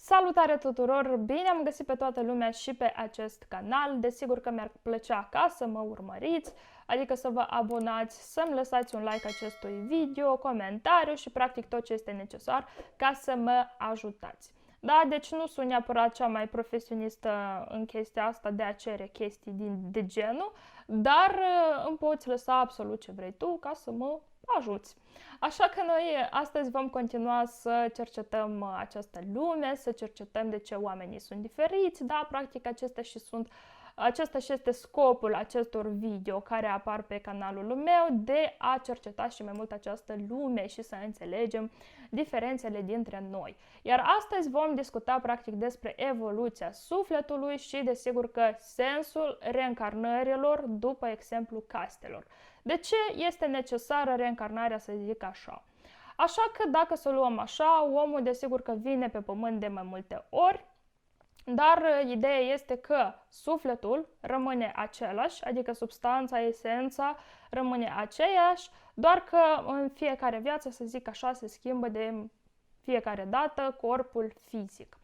Salutare tuturor! Bine am găsit pe toată lumea și pe acest canal. Desigur că mi-ar plăcea ca să mă urmăriți, adică să vă abonați, să-mi lăsați un like acestui video, comentariu și practic tot ce este necesar ca să mă ajutați. Da, deci nu sunt neapărat cea mai profesionistă în chestia asta de a cere chestii de genul, dar îmi poți lăsa absolut ce vrei tu ca să mă ajuți. Așa că noi astăzi vom continua să cercetăm această lume, să cercetăm de ce oamenii sunt diferiți, da, practic acesta și este scopul acestor video care apar pe canalul meu, de a cerceta și mai mult această lume și să înțelegem diferențele dintre noi. Iar astăzi vom discuta practic despre evoluția sufletului și desigur că sensul reîncarnărilor după exemplu castelor. De ce este necesară reîncarnarea, să zic așa? Așa că dacă să o luăm așa, omul desigur că vine pe pământ de mai multe ori, dar ideea este că sufletul rămâne același, adică substanța, esența rămâne aceeași, doar că în fiecare viață, să zic așa, se schimbă de fiecare dată corpul fizic.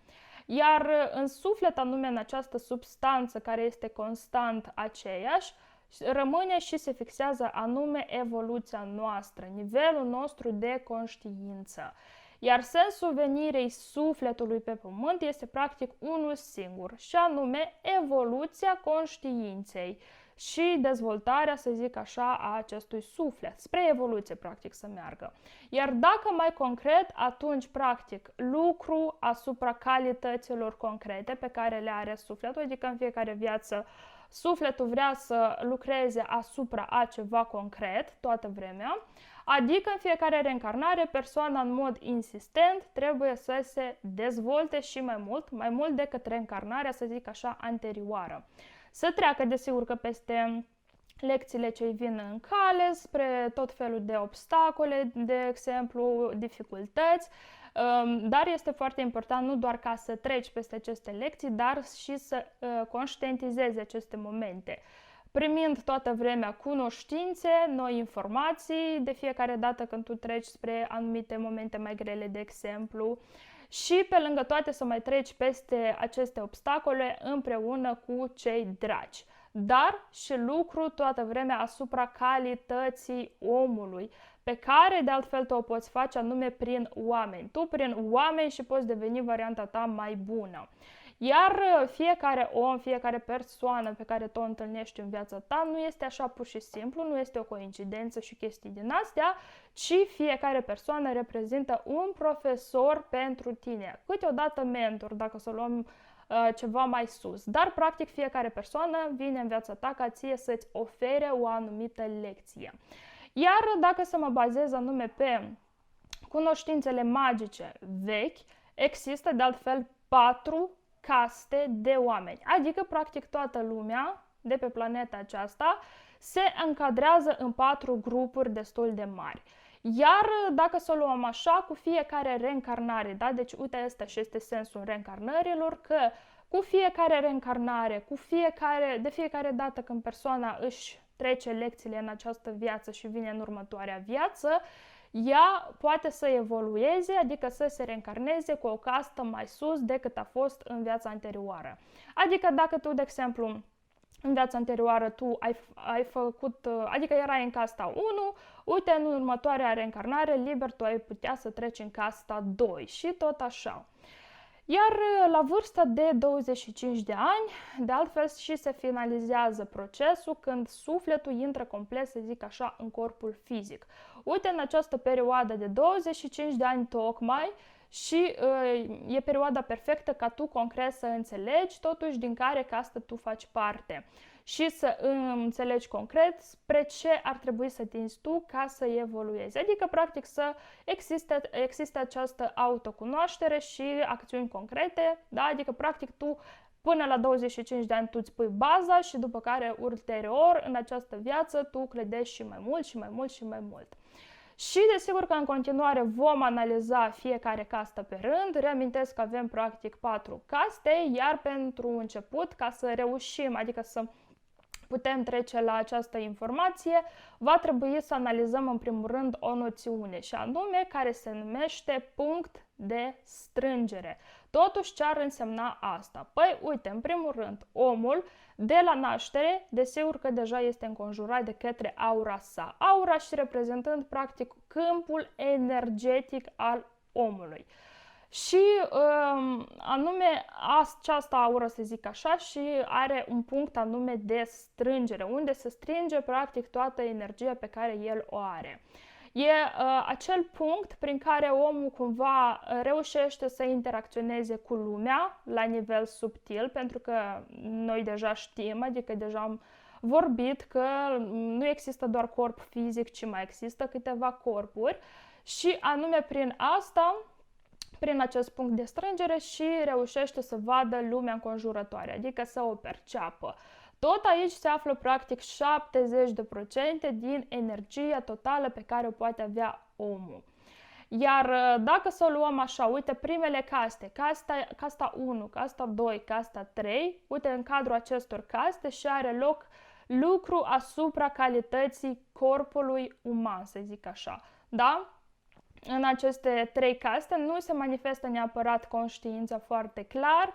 Iar în suflet, anume în această substanță care este constant aceeași, rămâne și se fixează anume evoluția noastră, nivelul nostru de conștiință. Iar sensul venirei sufletului pe pământ este practic unul singur, și anume evoluția conștiinței și dezvoltarea, să zic așa, a acestui suflet, spre evoluție practic să meargă. Iar dacă mai concret, atunci practic lucru asupra calităților concrete pe care le are sufletul, adică în fiecare viață sufletul vrea să lucreze asupra a ceva concret toată vremea, adică în fiecare reîncarnare persoana în mod insistent trebuie să se dezvolte și mai mult decât reîncarnarea, să zic așa, anterioară. Să treacă desigur că peste lecțiile ce îi vin în cale, spre tot felul de obstacole, de exemplu, dificultăți, dar este foarte important nu doar ca să treci peste aceste lecții, dar și să conștientizezi aceste momente, primind toată vremea cunoștințe, noi informații, de fiecare dată când tu treci spre anumite momente mai grele, de exemplu, și pe lângă toate să mai treci peste aceste obstacole împreună cu cei dragi. Dar și lucru toată vremea asupra calității omului, pe care de altfel tu o poți face anume prin oameni. Tu prin oameni și poți deveni varianta ta mai bună. Iar fiecare om, fiecare persoană pe care tu o întâlnești în viața ta nu este așa pur și simplu, nu este o coincidență și chestii din astea, ci fiecare persoană reprezintă un profesor pentru tine. Câteodată mentor, dacă să o luăm ceva mai sus. Dar, practic, fiecare persoană vine în viața ta ca ție să-ți ofere o anumită lecție. Iar dacă să mă bazez anume pe cunoștințele magice vechi, există de altfel 4 caste de oameni. Adică, practic, toată lumea de pe planeta aceasta se încadrează în 4 grupuri destul de mari. Iar dacă să o luăm așa, cu fiecare reîncarnare, da? Deci uite, ăsta și este sensul reîncarnărilor, că cu fiecare reîncarnare, de fiecare dată când persoana își trece lecțiile în această viață și vine în următoarea viață, ea poate să evolueze, adică să se reîncarneze cu o castă mai sus decât a fost în viața anterioară. Adică dacă tu, de exemplu, în viața anterioară tu ai făcut, adică erai în casta 1, uite, în următoarea reîncarnare liber tu ai putea să treci în casta 2 și tot așa. Iar la vârsta de 25 de ani, de altfel și se finalizează procesul când sufletul intră complet, să zic așa, în corpul fizic. Uite, în această perioadă de 25 de ani tocmai, și e perioada perfectă ca tu concret să înțelegi totuși din care castă tu faci parte și să înțelegi concret spre ce ar trebui să tinzi tu ca să evoluezi. Adică, practic, să existe această autocunoaștere și acțiuni concrete, da? Adică, practic, tu până la 25 de ani tu îți pui baza și după care, ulterior, în această viață, tu clădești și mai mult și mai mult și mai mult. Și desigur că în continuare vom analiza fiecare castă pe rând. Reamintesc că avem practic 4 caste, iar pentru început, ca să reușim, adică să putem trece la această informație, va trebui să analizăm în primul rând o noțiune, și anume care se numește punct de strângere. Totuși, ce ar însemna asta? Păi, uite, în primul rând, omul de la naștere, desigur că deja este înconjurat de către aura sa. Aura și reprezentând, practic, câmpul energetic al omului. Și anume această aură, să zic așa, și are un punct anume de strângere, unde se strânge practic toată energia pe care el o are. E acel punct prin care omul cumva reușește să interacționeze cu lumea la nivel subtil, pentru că noi deja știm, adică deja am vorbit că nu există doar corp fizic, ci mai există câteva corpuri și anume prin asta, prin acest punct de strângere și reușește să vadă lumea înconjurătoare, adică să o perceapă. Tot aici se află practic 70% din energia totală pe care o poate avea omul. Iar dacă să o luăm așa, uite, primele caste, casta 1, casta 2, casta 3, uite, în cadrul acestor caste și are loc lucru asupra calității corpului uman, să zic așa, da? În aceste 3 caste nu se manifestă neapărat conștiința foarte clar,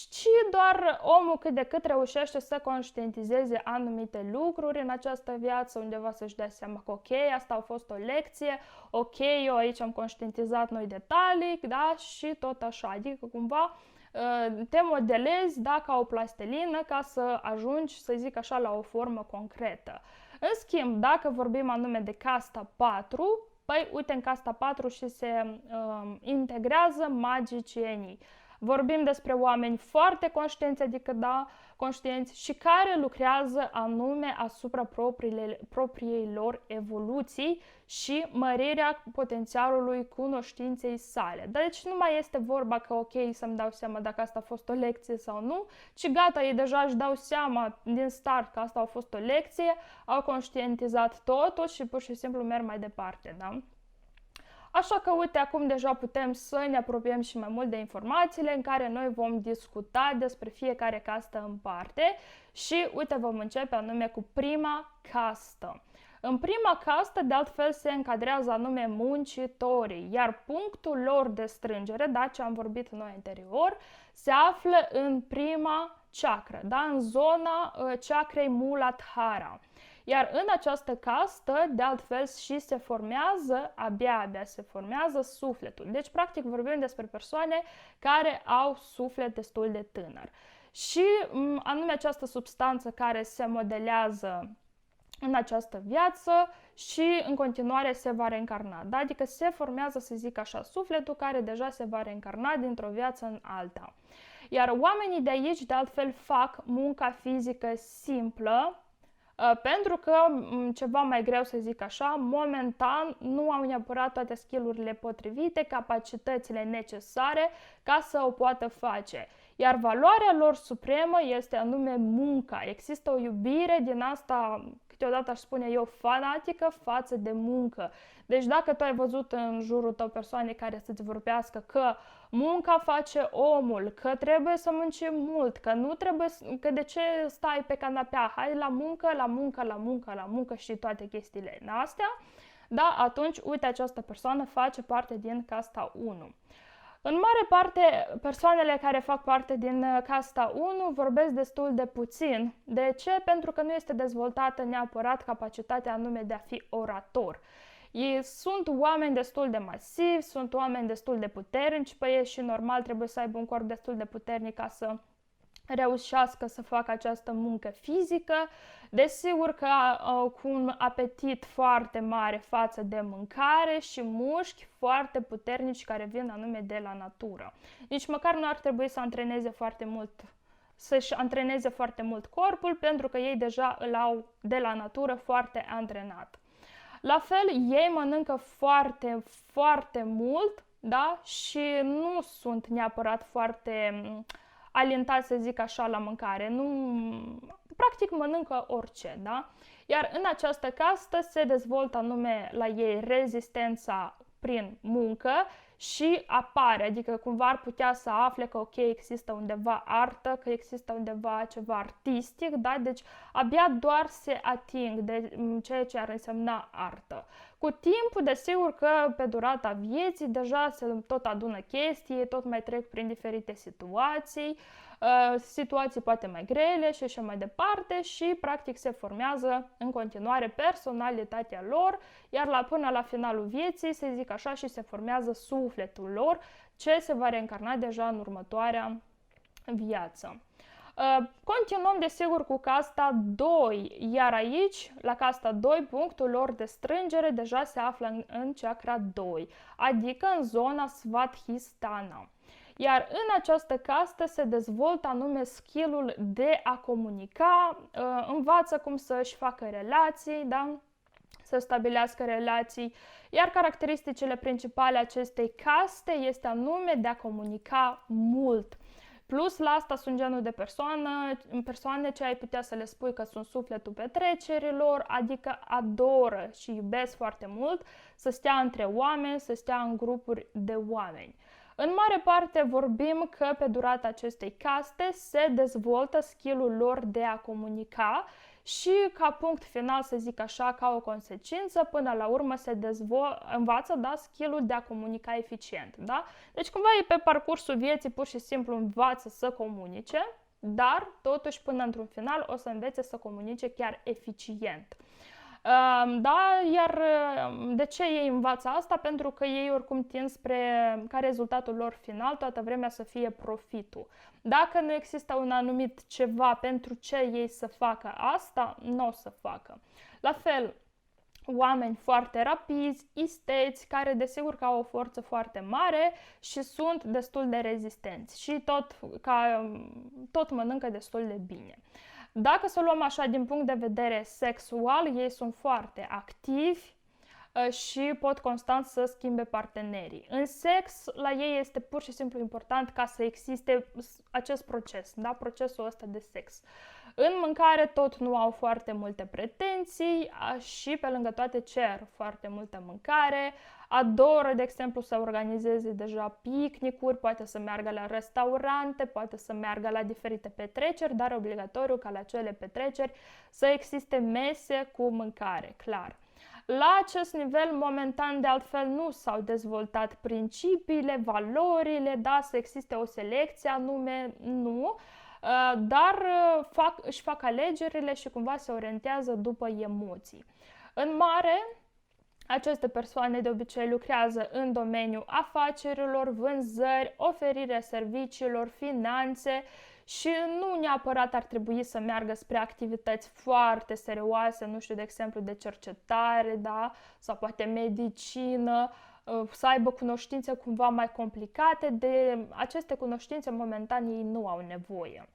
ci doar omul cât de cât reușește să conștientizeze anumite lucruri în această viață, undeva să-și dea seama că ok, asta a fost o lecție, ok, eu aici am conștientizat noi detalii, da, și tot așa, adică cumva te modelezi, da, ca o plastelină ca să ajungi, să zic așa, la o formă concretă. În schimb, dacă vorbim anume de casta 4, păi uite, în casta 4 și se integrează magicienii. Vorbim despre oameni foarte conștienți, adică da, conștienți și care lucrează anume asupra propriei lor evoluții și mărirea potențialului cunoștinței sale. Deci nu mai este vorba că ok, să-mi dau seama dacă asta a fost o lecție sau nu, ci gata, ei deja își dau seama din start că asta a fost o lecție, au conștientizat totul și pur și simplu merg mai departe, da? Așa că, uite, acum deja putem să ne apropiem și mai mult de informațiile în care noi vom discuta despre fiecare castă în parte și, uite, vom începe anume cu prima castă. În prima castă, de altfel, se încadrează anume muncitorii, iar punctul lor de strângere, da, ce am vorbit noi anterior, se află în prima chakra, da, în zona chakrei Muladhara. Iar în această castă, de altfel, și se formează, abia se formează sufletul. Deci, practic, vorbim despre persoane care au suflet destul de tânăr. Și anume această substanță care se modelează în această viață și în continuare se va reîncarna. Da? Adică se formează, să zic așa, sufletul care deja se va reîncarna dintr-o viață în alta. Iar oamenii de aici, de altfel, fac munca fizică simplă, pentru că, ceva mai greu să zic așa, momentan nu au neapărat toate skill-urile potrivite, capacitățile necesare ca să o poată face. Iar valoarea lor supremă este anume munca. Există o iubire din asta, câteodată aș spune eu, fanatică față de muncă. Deci dacă tu ai văzut în jurul tău persoane care să-ți vorbească că munca face omul, că trebuie să muncim mult, că nu trebuie, că de ce stai pe canapea, hai la muncă, la muncă, la muncă, la muncă și toate chestiile astea, da, atunci, uite, această persoană face parte din casta 1. În mare parte, persoanele care fac parte din casta 1 vorbesc destul de puțin. De ce? Pentru că nu este dezvoltată neapărat capacitatea anume de a fi orator. Ei sunt oameni destul de masivi, sunt oameni destul de puternici, pe ei și normal trebuie să aibă un corp destul de puternic ca să reușească să facă această muncă fizică, desigur că cu un apetit foarte mare față de mâncare și mușchi foarte puternici care vin anume de la natură. Nici măcar nu ar trebui să antreneze foarte mult, să-și antreneze foarte mult corpul, pentru că ei deja îl au de la natură foarte antrenat. La fel, ei mănâncă foarte, foarte mult, da? Și nu sunt neapărat foarte alentați, să zic așa, la mâncare. Nu, practic mănâncă orice, da? Iar în această castă se dezvoltă anume la ei rezistența prin muncă și apare, adică cumva ar putea să afle că ok, există undeva artă, că există undeva ceva artistic, da? Deci abia doar se ating de ceea ce ar însemna artă. Cu timpul, desigur că pe durata vieții deja se tot adună chestii, tot mai trec prin diferite situații poate mai grele și așa mai departe și practic se formează în continuare personalitatea lor, iar până la finalul vieții, să zic așa, și se formează sufletul lor, ce se va reîncarna deja în următoarea viață. Continuăm desigur cu casta 2, iar aici, la casta 2, punctul lor de strângere deja se află în chakra 2, adică în zona Svadhisthana. Iar în această castă se dezvoltă anume skill-ul de a comunica, învață cum să-și facă relații, da? Să stabilească relații, iar caracteristicile principale acestei caste este anume de a comunica mult. Plus la asta sunt genul de persoane ce ai putea să le spui că sunt sufletul petrecerilor, adică adoră și iubesc foarte mult să stea între oameni, să stea în grupuri de oameni. În mare parte vorbim că pe durata acestei caste se dezvoltă skill-ul lor de a comunica și ca punct final, să zic așa, ca o consecință, până la urmă se învață, da, skill-ul de a comunica eficient, da? Deci cumva e pe parcursul vieții, pur și simplu învață să comunice, dar totuși până într-un final o să învețe să comunice chiar eficient. Da, iar de ce ei învață asta? Pentru că ei oricum tind spre ca rezultatul lor final toată vremea să fie profitul. Dacă nu există un anumit ceva pentru ce ei să facă asta, nu o să facă. La fel, oameni foarte rapizi, isteți, care desigur că au o forță foarte mare și sunt destul de rezistenți și tot mănâncă destul de bine. Dacă să luăm așa din punct de vedere sexual, ei sunt foarte activi și pot constant să schimbe partenerii. În sex, la ei este pur și simplu important ca să existe acest proces, da? Procesul ăsta de sex. În mâncare tot nu au foarte multe pretenții și pe lângă toate cer foarte multă mâncare, adoră, de exemplu, să organizeze deja picnicuri, poate să meargă la restaurante, poate să meargă la diferite petreceri, dar e obligatoriu ca la acele petreceri să existe mese cu mâncare, clar. La acest nivel, momentan, de altfel, nu s-au dezvoltat principiile, valorile, da, să existe o selecție anume, nu, dar își fac alegerile și cumva se orientează după emoții. În mare, aceste persoane de obicei lucrează în domeniul afacerilor, vânzări, oferirea serviciilor, finanțe și nu neapărat ar trebui să meargă spre activități foarte serioase, nu știu, de exemplu, de cercetare, da? Sau poate medicină, să aibă cunoștințe cumva mai complicate, de aceste cunoștințe momentan ei nu au nevoie.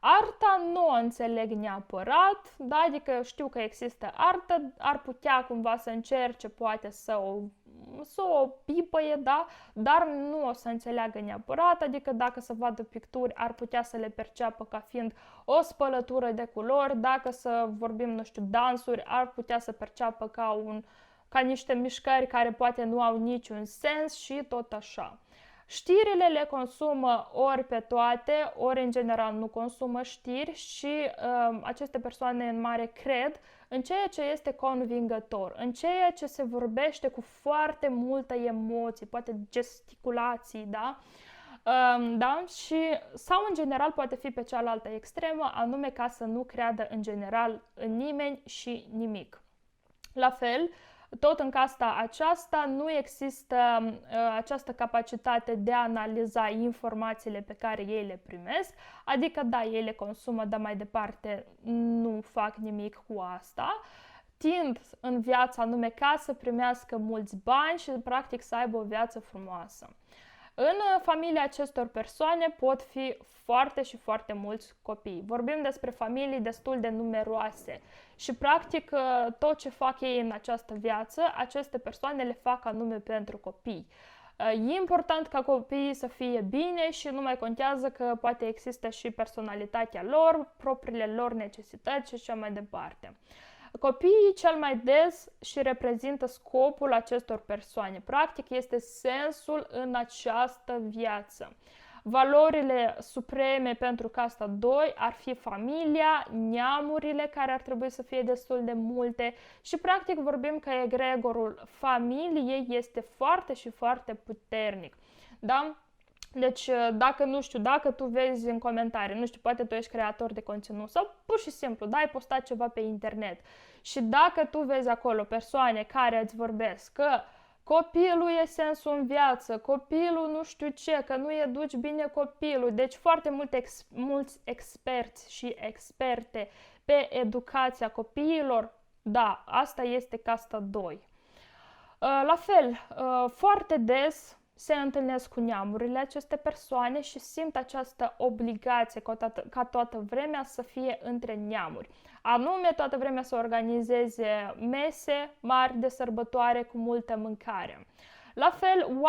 Arta nu o înțeleg neapărat, da? Adică știu că există artă, ar putea cumva să încerce poate să o pipăie, da? Dar nu o să înțeleagă neapărat, adică dacă să vadă picturi ar putea să le perceapă ca fiind o spălătură de culori, dacă să vorbim, nu știu, dansuri, ar putea să perceapă ca niște mișcări care poate nu au niciun sens și tot așa. Știrile le consumă ori pe toate, ori în general nu consumă știri și aceste persoane în mare cred în ceea ce este convingător, în ceea ce se vorbește cu foarte multă emoție, poate gesticulații, da? Da? Sau în general poate fi pe cealaltă extremă, anume ca să nu creadă în general în nimeni și nimic. La fel, tot în casta aceasta nu există această capacitate de a analiza informațiile pe care ei le primesc, adică da, ei le consumă, dar mai departe nu fac nimic cu asta. Tind în viața anume ca să primească mulți bani și practic să aibă o viață frumoasă. În familia acestor persoane pot fi foarte și foarte mulți copii. Vorbim despre familii destul de numeroase și practic tot ce fac ei în această viață, aceste persoane le fac anume pentru copii. E important ca copiii să fie bine și nu mai contează că poate există și personalitatea lor, propriile lor necesități și așa mai departe. Copiii cel mai des și reprezintă scopul acestor persoane. Practic este sensul în această viață. Valorile supreme pentru casta 2 ar fi familia, neamurile, care ar trebui să fie destul de multe și practic vorbim că egregorul familiei este foarte și foarte puternic. Da? Deci, dacă, nu știu, dacă tu vezi în comentarii, nu știu, poate tu ești creator de conținut sau pur și simplu, da, ai postat ceva pe internet și dacă tu vezi acolo persoane care îți vorbesc că copilul e sensul în viață, copilul nu știu ce, că nu educi bine copilul, deci foarte mulți experți și experte pe educația copiilor, da, asta este casta 2. La fel, foarte des se întâlnesc cu neamurile aceste persoane și simt această obligație ca toată vremea să fie între neamuri. Anume, toată vremea să organizeze mese mari de sărbătoare cu multă mâncare. La fel,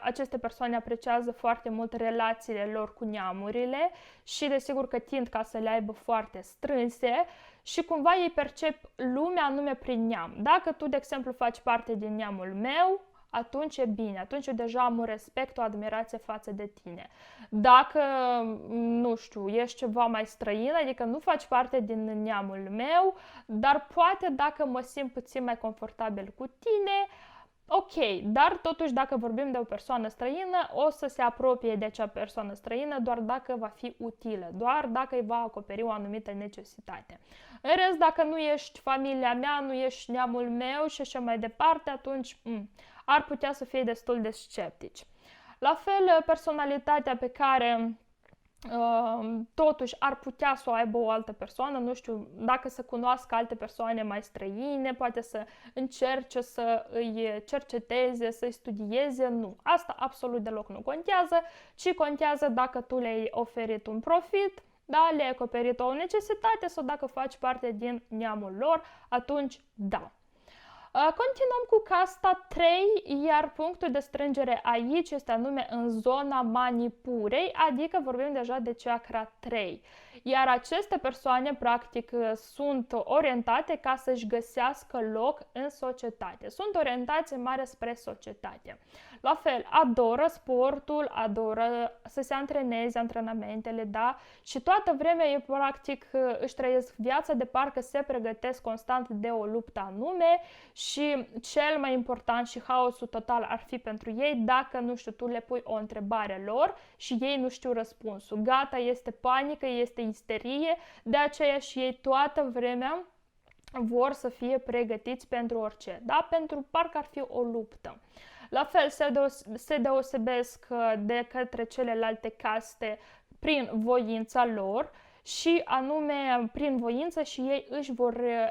aceste persoane apreciază foarte mult relațiile lor cu neamurile și desigur că tind ca să le aibă foarte strânse și cumva ei percep lumea anume prin neam. Dacă tu, de exemplu, faci parte din neamul meu, atunci e bine, atunci eu deja am un respect, o admirație față de tine. Dacă, nu știu, ești ceva mai străin, adică nu faci parte din neamul meu, dar poate dacă mă simt puțin mai confortabil cu tine, ok, dar totuși dacă vorbim de o persoană străină, o să se apropie de acea persoană străină doar dacă va fi utilă, doar dacă îi va acoperi o anumită necesitate. În rest, dacă nu ești familia mea, nu ești neamul meu și așa mai departe, atunci ar putea să fie destul de sceptici. La fel, personalitatea pe care totuși ar putea să o aibă o altă persoană, nu știu, dacă să cunoască alte persoane mai străine, poate să încerce să îi cerceteze, să îi studieze, nu. Asta absolut deloc nu contează, ci contează dacă tu le-ai oferit un profit, da, le-ai acoperit o necesitate sau dacă faci parte din neamul lor, atunci da. Continuăm cu casta 3, iar punctul de strângere aici este anume în zona Manipurei, adică vorbim deja de chakra 3. Iar aceste persoane, practic, sunt orientate ca să-și găsească loc în societate. Sunt orientați în mare spre societate. La fel, adoră sportul, adoră să se antreneze, antrenamentele, da? Și toată vremea ei, practic, își trăiesc viața de parcă se pregătesc constant de o luptă anume și cel mai important și haosul total ar fi pentru ei dacă, nu știu, tu le pui o întrebare lor și ei nu știu răspunsul. Gata, este panică, este isterie, de aceea și ei toată vremea vor să fie pregătiți pentru orice, da? Pentru parcă ar fi o luptă. La fel se deosebesc de către celelalte caste prin voința lor și anume prin voință și ei își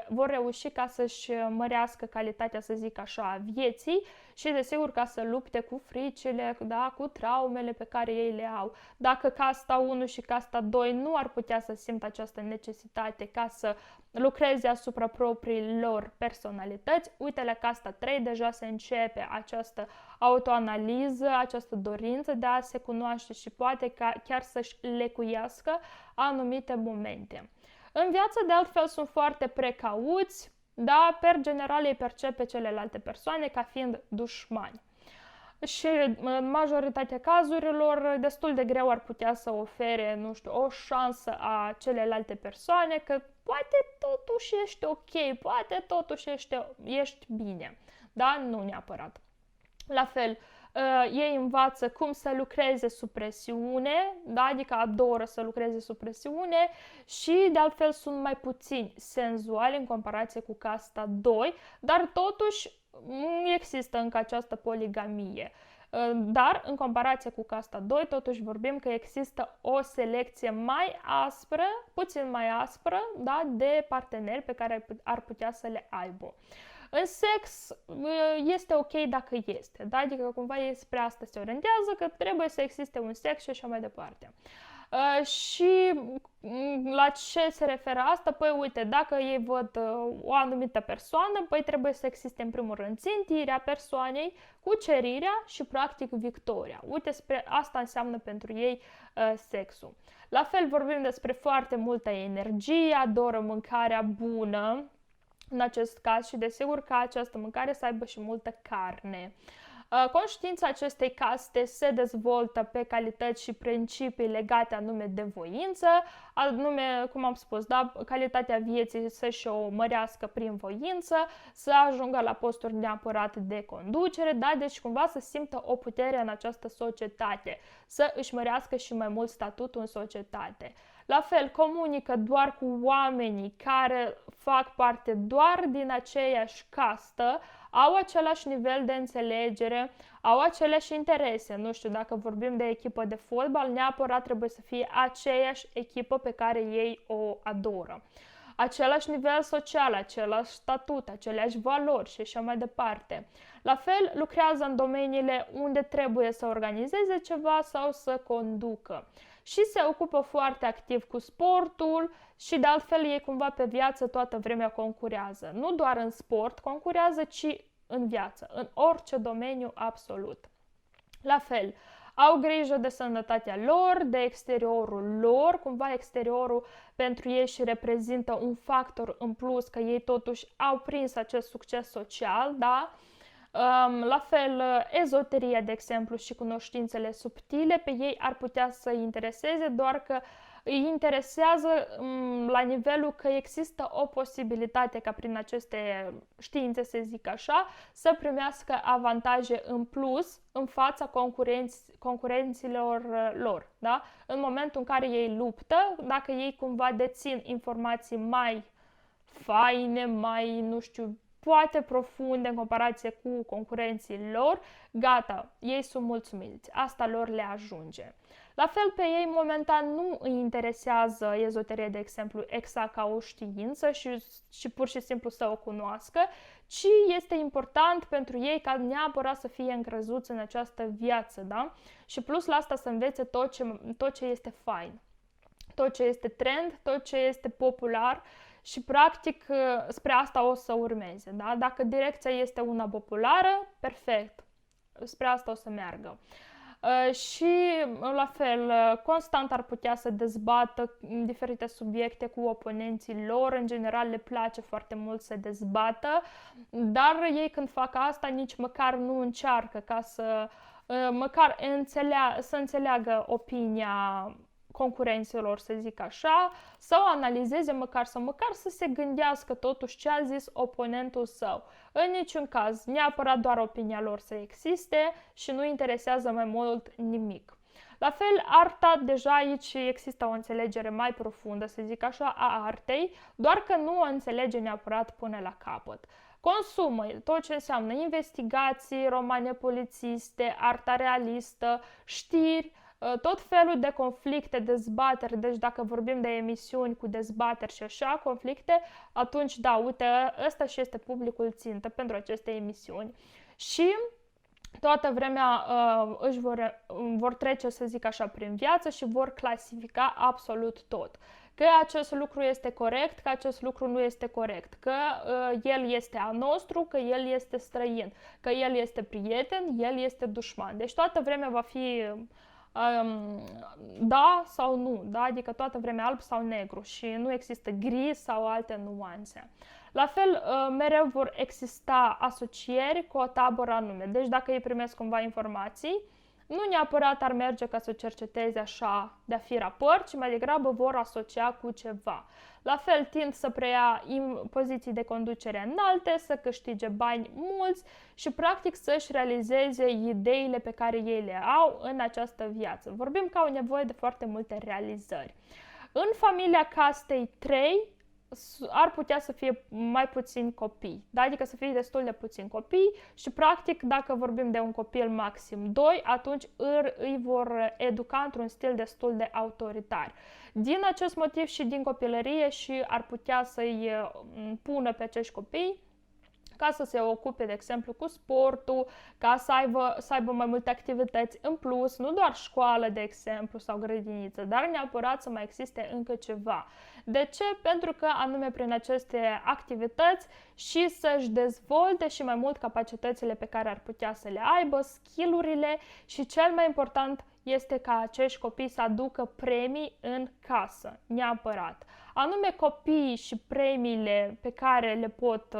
vor reuși ca să-și mărească calitatea, să zic așa, a vieții și desigur ca să lupte cu fricile, da, cu traumele pe care ei le au. Dacă casta 1 și casta 2 nu ar putea să simtă această necesitate ca să lucreze asupra propriilor personalități, uite, la casta 3 deja se începe această autoanaliză, această dorință de a se cunoaște și poate chiar să-și lecuiască anumite momente. În viață, de altfel, sunt foarte precauți, dar, per general, ei percep pe celelalte persoane ca fiind dușmani. Și în majoritatea cazurilor destul de greu ar putea să ofere, nu știu, o șansă a celelalte persoane că poate totuși ești ok, poate totuși ești bine, dar nu neapărat. La fel, ei învață cum să lucreze sub presiune, da? Adică adoră să lucreze sub presiune și de altfel sunt mai puțini senzuali în comparație cu casta 2, dar totuși există încă această poligamie. Dar, în comparație cu casta 2, totuși vorbim că există o selecție mai aspră, puțin mai aspră, da, de parteneri pe care ar putea să le aibă. În sex este ok dacă este, da? Adică cumva ei spre asta se orientează, că trebuie să existe un sex și așa mai departe. Și la ce se referă asta? Păi uite, dacă ei văd o anumită persoană, păi trebuie să existe în primul rând țintirea persoanei, cucerirea și practic victoria. Uite, spre asta înseamnă pentru ei sexul. La fel vorbim despre foarte multă energie, adoră mâncarea bună în acest caz și desigur ca această mâncare să aibă și multă carne. Conștiința acestei caste se dezvoltă pe calități și principii legate anume de voință, anume, cum am spus, da, calitatea vieții să-și o mărească prin voință, să ajungă la posturi neapărat de conducere, da, deci cumva să simtă o putere în această societate, să își mărească și mai mult statutul în societate. La fel, comunică doar cu oamenii care fac parte doar din aceeași castă, au același nivel de înțelegere, au aceleași interese. Nu știu, dacă vorbim de echipă de fotbal, neapărat trebuie să fie aceeași echipă pe care ei o adoră. Același nivel social, același statut, aceleași valori și așa mai departe. La fel, lucrează în domeniile unde trebuie să organizeze ceva sau să conducă. Și se ocupă foarte activ cu sportul și de altfel ei cumva pe viață toată vremea concurează. Nu doar în sport concurează, ci în viață, în orice domeniu absolut. La fel, au grijă de sănătatea lor, de exteriorul lor, cumva exteriorul pentru ei și reprezintă un factor în plus că ei totuși au prins acest succes social, da? La fel, ezoteria, de exemplu, și cunoștințele subtile pe ei ar putea să îi intereseze, doar că îi interesează la nivelul că există o posibilitate ca prin aceste științe, să zic așa, să primească avantaje în plus în fața concurenților lor. Da? În momentul în care ei luptă, dacă ei cumva dețin informații mai faine, mai, nu știu, poate profunde în comparație cu concurenții lor, gata, ei sunt mulțumiți, asta lor le ajunge. La fel, pe ei momentan nu îi interesează ezoteria, de exemplu, exact ca o știință și pur și simplu să o cunoască, ci este important pentru ei ca neapărat să fie încrezăți în această viață, da? Și plus la asta să învețe tot ce este fain, tot ce este trend, tot ce este popular, și practic spre asta o să urmeze. Da? Dacă direcția este una populară, perfect, spre asta o să meargă. Și la fel, constant ar putea să dezbată diferite subiecte cu oponenții lor, în general le place foarte mult să dezbată, dar ei când fac asta nici măcar nu încearcă ca să măcar să înțeleagă opinia concurenților, să zic așa, sau analizeze măcar să se gândească totuși ce a zis oponentul său. În niciun caz, neapărat doar opinia lor să existe și nu interesează mai mult nimic. La fel, arta, deja aici există o înțelegere mai profundă, să zic așa, a artei, doar că nu o înțelege neapărat până la capăt. Consumă tot ce înseamnă investigații, romane polițiste, arta realistă, știri, tot felul de conflicte, dezbateri, deci dacă vorbim de emisiuni cu dezbateri și așa, conflicte, atunci da, uite, ăsta și este publicul țintă pentru aceste emisiuni. Și toată vremea vor trece, să zic așa, prin viață și vor clasifica absolut tot. Că acest lucru este corect, că acest lucru nu este corect, că el este a nostru, că el este străin, că el este prieten, el este dușman. Deci toată vremea va fi da sau nu, da? Adică toată vremea alb sau negru și nu există gri sau alte nuanțe. La fel, mereu vor exista asocieri cu o tabără anume. Deci dacă ei primesc cumva informații, nu neapărat ar merge ca să cerceteze așa de-a fi raport, ci mai degrabă vor asocia cu ceva. La fel, tind să preia poziții de conducere înalte, să câștige bani mulți și practic să-și realizeze ideile pe care ei le au în această viață. Vorbim că au nevoie de foarte multe realizări. În familia castei 3 ar putea să fie mai puțini copii, da? Adică să fie destul de puțini copii și practic dacă vorbim de un copil maxim 2, atunci îi vor educa într-un stil destul de autoritar. Din acest motiv și din copilărie și ar putea să-i pună pe acești copii ca să se ocupe, de exemplu, cu sportul, ca să aibă mai multe activități în plus, nu doar școală, de exemplu, sau grădiniță, dar neapărat să mai existe încă ceva. De ce? Pentru că anume prin aceste activități și să-și dezvolte și mai mult capacitățile pe care ar putea să le aibă, skill-urile și cel mai important este ca acești copii să aducă premii în casă, neapărat. Anume copiii și premiile pe care le pot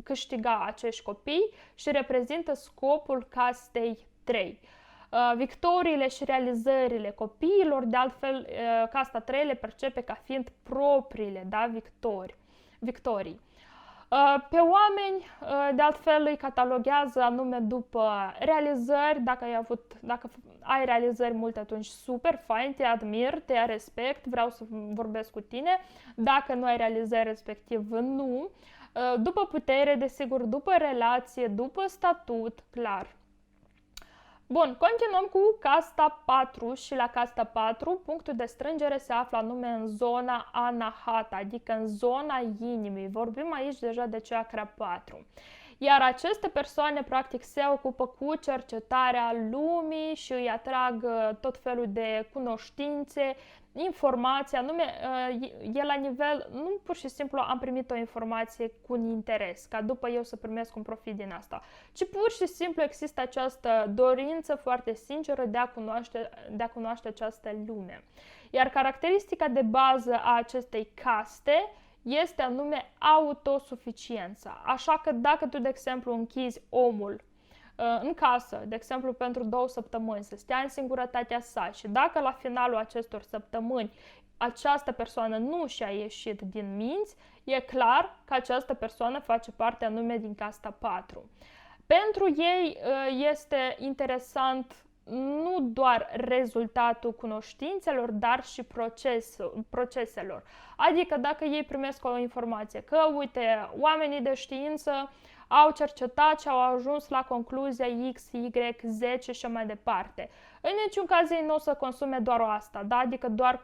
câștiga acești copii și reprezintă scopul castei 3. Victoriile și realizările copiilor, de altfel, casta 3 le percepe ca fiind propriile, da, victorii. Pe oameni, de altfel, îi cataloghează anume după realizări. Dacă ai realizări multe, atunci super, fain, te admir, te respect, vreau să vorbesc cu tine. Dacă nu ai realizări, respectiv nu. După putere, desigur, după relație, după statut, clar. Bun, continuăm cu casta 4 și la casta 4 punctul de strângere se află anume în zona anahata, adică în zona inimii. Vorbim aici deja de chakra 4. Iar aceste persoane practic se ocupă cu cercetarea lumii și îi atrag tot felul de cunoștințe, informații, anume e la nivel, nu pur și simplu am primit o informație cu un interes, ca după eu să primesc un profit din asta, ci pur și simplu există această dorință foarte sinceră de a cunoaște această lume. Iar caracteristica de bază a acestei caste este anume autosuficiența. Așa că dacă tu, de exemplu, închizi omul în casă, de exemplu, pentru 2 săptămâni, să stea în singurătatea sa și dacă la finalul acestor săptămâni această persoană nu și-a ieșit din minți, e clar că această persoană face parte anume din casta 4. Pentru ei este interesant nu doar rezultatul cunoștințelor, dar și proceselor. Adică dacă ei primesc o informație că, uite, oamenii de știință au cercetat și au ajuns la concluzia X, Y, Z și așa mai departe. În niciun caz ei nu o să consume doar asta, da? Adică doar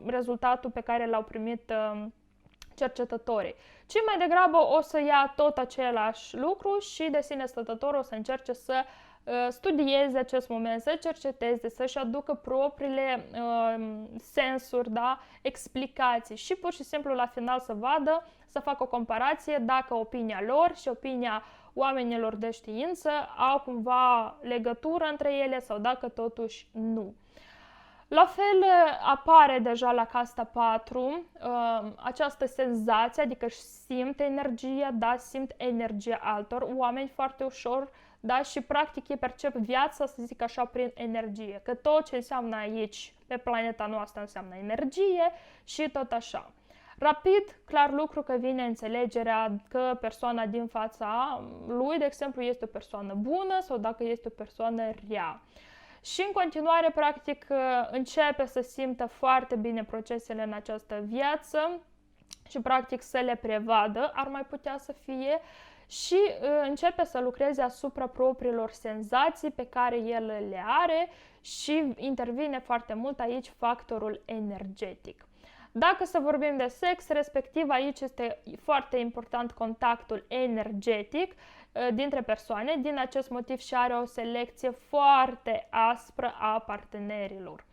rezultatul pe care l-au primit cercetătorii, ci mai degrabă o să ia tot același lucru și de sine stătător o să încerce să studieze acest moment, să cerceteze, să-și aducă propriile sensuri, da, explicații și pur și simplu la final să vadă, să facă o comparație dacă opinia lor și opinia oamenilor de știință au cumva legătură între ele sau dacă totuși nu. La fel apare deja la casta 4 această senzație, adică își simt energia, da, simt energia altor oameni foarte ușor, da, și practic ei percep viața, să zic așa, prin energie, că tot ce înseamnă aici, pe planeta noastră, înseamnă energie și tot așa. Rapid, clar lucru că vine înțelegerea că persoana din fața lui, de exemplu, este o persoană bună sau dacă este o persoană rea. Și în continuare, practic, începe să simtă foarte bine procesele în această viață și practic să le prevadă, ar mai putea să fie, și începe să lucreze asupra propriilor senzații pe care el le are și intervine foarte mult aici factorul energetic. Dacă să vorbim de sex, respectiv aici este foarte important contactul energetic dintre persoane, din acest motiv și are o selecție foarte aspră a partenerilor.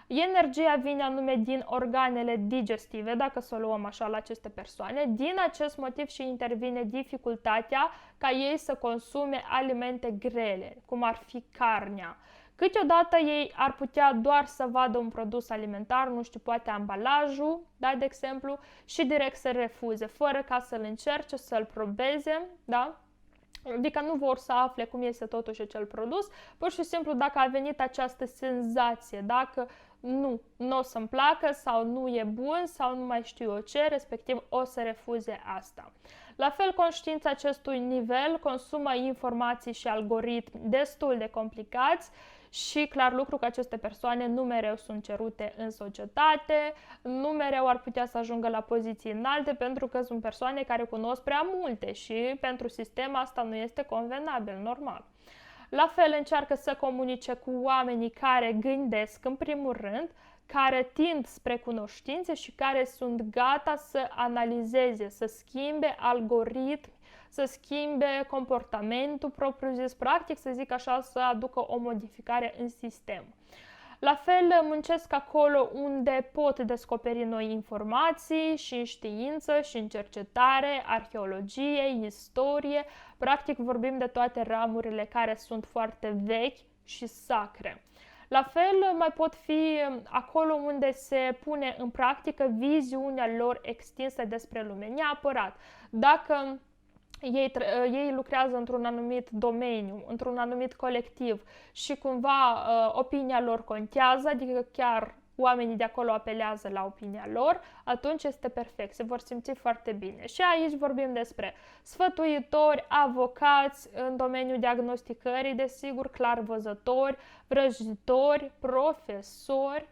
Energia vine anume din organele digestive, dacă să o luăm așa la aceste persoane. Din acest motiv și intervine dificultatea ca ei să consume alimente grele, cum ar fi carnea. Câteodată ei ar putea doar să vadă un produs alimentar, nu știu, poate ambalajul, da, de exemplu, și direct să refuze, fără ca să-l încerce, să-l probeze, da? Adică nu vor să afle cum este totuși acel produs, pur și simplu dacă a venit această senzație, dacă nu o să-mi placă sau nu e bun sau nu mai știu eu ce, respectiv o să refuze asta. La fel, conștiința acestui nivel consumă informații și algoritmi destul de complicați și clar lucru că aceste persoane nu mereu sunt cerute în societate, nu mereu ar putea să ajungă la poziții înalte pentru că sunt persoane care cunosc prea multe și pentru sistem asta nu este convenabil, normal. La fel încearcă să comunice cu oamenii care gândesc în primul rând, care tind spre cunoștințe și care sunt gata să analizeze, să schimbe algoritmi, să schimbe comportamentul propriu-zis, practic să zic așa, să aducă o modificare în sistem. La fel muncesc acolo unde pot descoperi noi informații și în știință și în cercetare, arheologie, istorie, practic vorbim de toate ramurile care sunt foarte vechi și sacre. La fel mai pot fi acolo unde se pune în practică viziunea lor extinsă despre lume. Neapărat, dacă ei lucrează într-un anumit domeniu, într-un anumit colectiv și cumva opinia lor contează, adică chiar oamenii de acolo apelează la opinia lor, atunci este perfect, se vor simți foarte bine. Și aici vorbim despre sfătuitori, avocați în domeniul diagnosticării, desigur, clarvăzători, vrăjitori, profesori,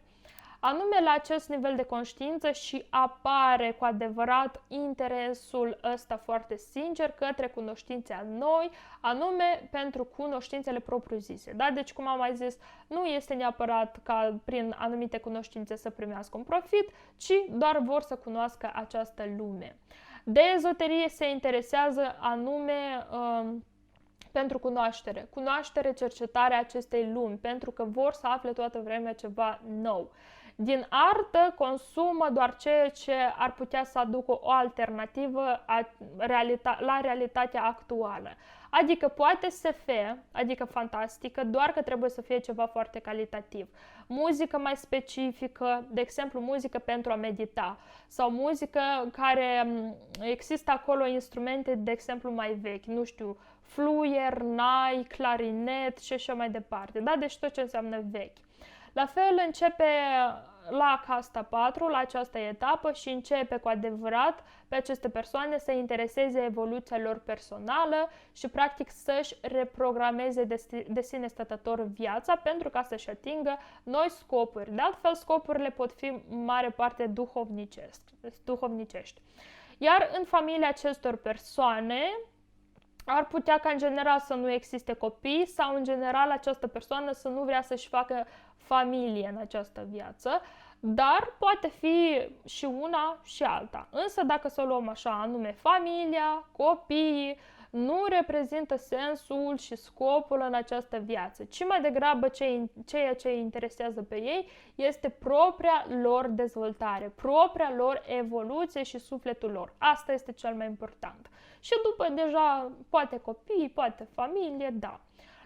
anume la acest nivel de conștiință și apare cu adevărat interesul ăsta foarte sincer către cunoștințe noi, anume pentru cunoștințele propriu-zise. Da? Deci, cum am mai zis, nu este neapărat ca prin anumite cunoștințe să primească un profit, ci doar vor să cunoască această lume. De ezoterie se interesează anume pentru cunoaștere, cercetarea acestei lumi, pentru că vor să afle toată vremea ceva nou. Din artă consumă doar ceea ce ar putea să aducă o alternativă la realitatea actuală. Adică poate SF, adică fantastică, doar că trebuie să fie ceva foarte calitativ. Muzică mai specifică, de exemplu muzică pentru a medita, sau muzică care există acolo instrumente, de exemplu, mai vechi, nu știu, fluier, nai, clarinet și așa mai departe. Da? Deci tot ce înseamnă vechi. La fel începe la casta 4, la această etapă și începe cu adevărat pe aceste persoane să intereseze evoluția lor personală și practic să-și reprogrameze de sine stătător viața pentru ca să-și atingă noi scopuri. De altfel, scopurile pot fi în mare parte duhovnicești. Iar în familia acestor persoane ar putea ca în general să nu existe copii sau în general această persoană să nu vrea să-și facă familie în această viață, dar poate fi și una și alta. Însă dacă să o luăm așa, anume familia, copiii, nu reprezintă sensul și scopul în această viață, ci mai degrabă ceea ce îi interesează pe ei este propria lor dezvoltare, propria lor evoluție și sufletul lor. Asta este cel mai important. Și după deja poate copii, poate familie, da.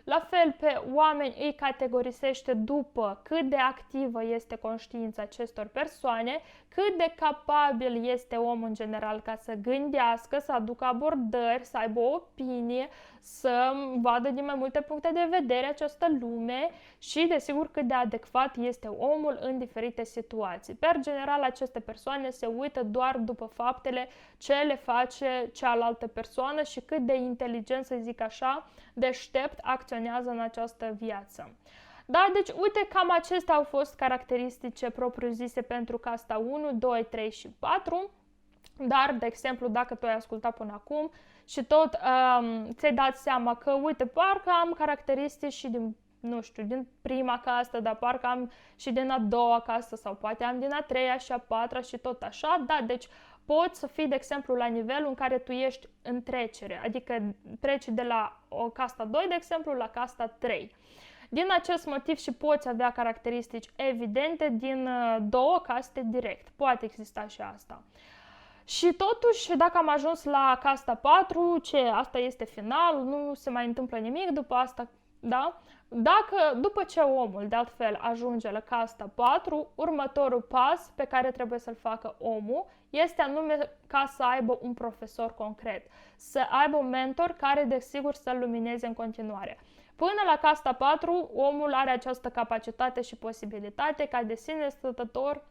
La fel, pe oameni îi categorisește după cât de activă este conștiința acestor persoane, cât de capabil este omul în general ca să gândească, să aducă abordări, să aibă o opinie, să vadă din mai multe puncte de vedere această lume și, desigur, cât de adecvat este omul în diferite situații. Per general, aceste persoane se uită doar după faptele ce le face cealaltă persoană și cât de inteligent, să zic așa, deștept acționează în această viață. Da, deci uite, cam acestea au fost caracteristice propriu-zise pentru casta 1, 2, 3 și 4. Dar, de exemplu, dacă tu ai ascultat până acum și tot ți-ai dat seama că, uite, parcă am caracteristici și din, nu știu, din prima castă, dar parcă am și din a doua castă sau poate am din a treia și a patra și tot așa, da, deci poți să fii, de exemplu, la nivelul în care tu ești în trecere, adică treci de la o casta 2, de exemplu, la casta 3. Din acest motiv și poți avea caracteristici evidente din două caste direct. Poate exista și asta. Și totuși, dacă am ajuns la casta 4, asta este final, nu se mai întâmplă nimic după asta, da? Dacă, după ce omul, de altfel, ajunge la casta 4, următorul pas pe care trebuie să-l facă omul este anume ca să aibă un profesor concret, să aibă un mentor care, desigur, să-l lumineze în continuare. Până la casta 4, omul are această capacitate și posibilitate ca de sine stătător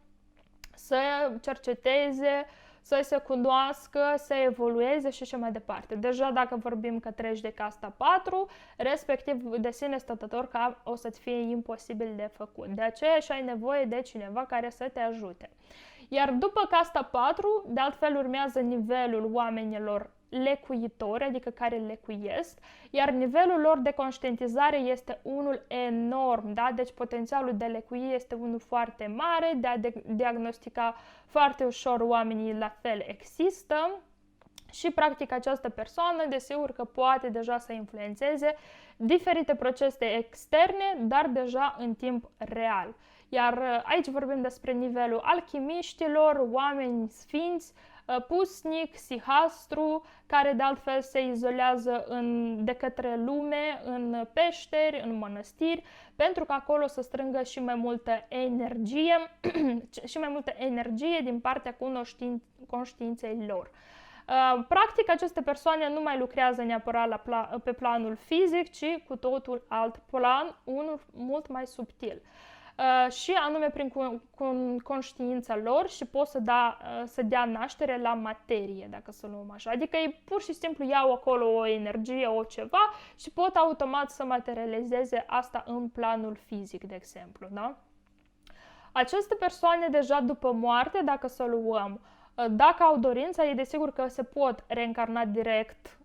să cerceteze, să se cunoască, să evolueze și așa mai departe. Deja dacă vorbim că treci de casta 4, respectiv de sine stătător, o să-ți fie imposibil de făcut. De aceea și ai nevoie de cineva care să te ajute. Iar după casta 4, de altfel urmează nivelul oamenilor lecuitori, adică care lecuiesc, iar nivelul lor de conștientizare este unul enorm, da? Deci potențialul de lecui este unul foarte mare, de a diagnostica foarte ușor oamenii la fel există și practic această persoană desigur că poate deja să influențeze diferite procese externe, dar deja în timp real. Iar aici vorbim despre nivelul alchimiștilor, oameni sfinți, pusnic, sihastru, care de altfel se izolează de către lume, în peșteri, în mănăstiri, pentru că acolo să strângă și mai multă energie, și mai multă energie din partea conștiinței lor. Practic, aceste persoane nu mai lucrează neapărat pe planul fizic, ci cu totul alt plan, unul mult mai subtil. Și anume prin conștiința lor și pot să dea naștere la materie, dacă să luăm așa. Adică ei pur și simplu iau acolo o energie, o ceva și pot automat să materializeze asta în planul fizic, de exemplu, da? Aceste persoane deja după moarte, dacă să luăm, dacă au dorința, e desigur că se pot reîncarna direct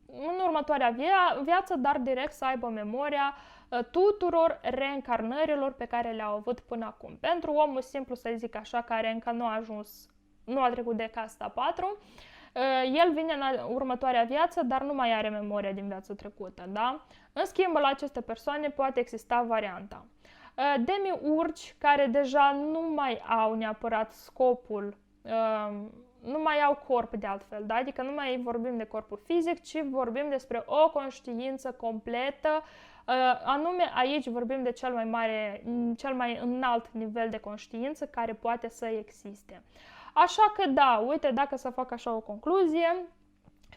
în următoarea viață, dar direct să aibă memoria tuturor reîncarnărilor pe care le-au avut până acum. Pentru omul simplu, să zic așa, care încă nu a trecut de casta 4, el vine în următoarea viață, dar nu mai are memoria din viața trecută, da? În schimb, la aceste persoane poate exista varianta. Demiurgi care deja nu mai au neapărat scopul, nu mai au corp de altfel, da? Adică nu mai vorbim de corpul fizic, ci vorbim despre o conștiință completă, anume aici vorbim de cel mai înalt nivel de conștiință care poate să existe. Așa că da, uite, dacă să fac așa o concluzie,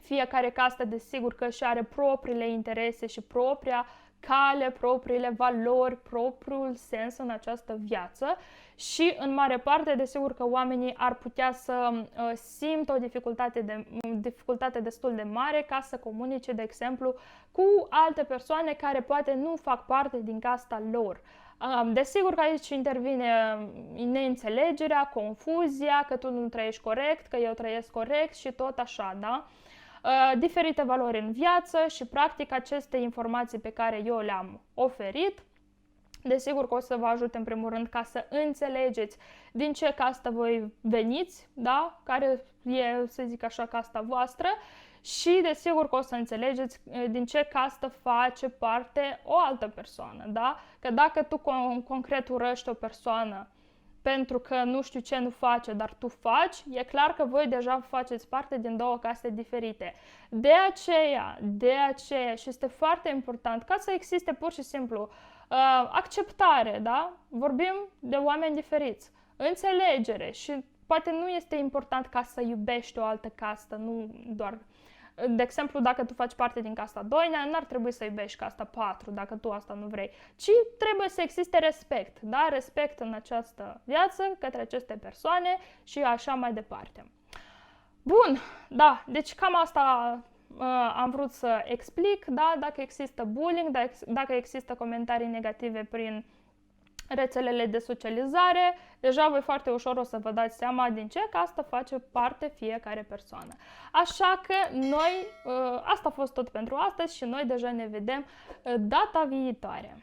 fiecare castă desigur că și are propriile interese și propria cale, propriile valori, propriul sens în această viață și în mare parte desigur că oamenii ar putea să simtă o dificultate destul de mare ca să comunice, de exemplu, cu alte persoane care poate nu fac parte din casta lor. Desigur că aici intervine neînțelegerea, confuzia, că tu nu trăiești corect, că eu trăiesc corect și tot așa, da? Diferite valori în viață și practic aceste informații pe care eu le-am oferit, desigur că o să vă ajute în primul rând ca să înțelegeți din ce castă voi veniți, da? Care e, să zic așa, casta voastră și desigur că o să înțelegeți din ce castă face parte o altă persoană, da? Că dacă tu concret urăști o persoană pentru că nu știu ce nu face, dar tu faci, e clar că voi deja faceți parte din două caste diferite. De aceea, și este foarte important ca să existe pur și simplu acceptare, da? Vorbim de oameni diferiți, înțelegere și poate nu este important ca să iubești o altă castă, nu doar... De exemplu, dacă tu faci parte din casta 2, n-ar trebui să iubești casta 4, dacă tu asta nu vrei, ci trebuie să existe respect, da? Respect în această viață către aceste persoane și așa mai departe. Bun, da, deci cam asta am vrut să explic, da? Dacă există bullying, dacă există comentarii negative prin rețelele de socializare, deja voi foarte ușor o să vă dați seama din ce castă face parte fiecare persoană. Așa că noi, asta a fost tot pentru astăzi și noi deja ne vedem data viitoare.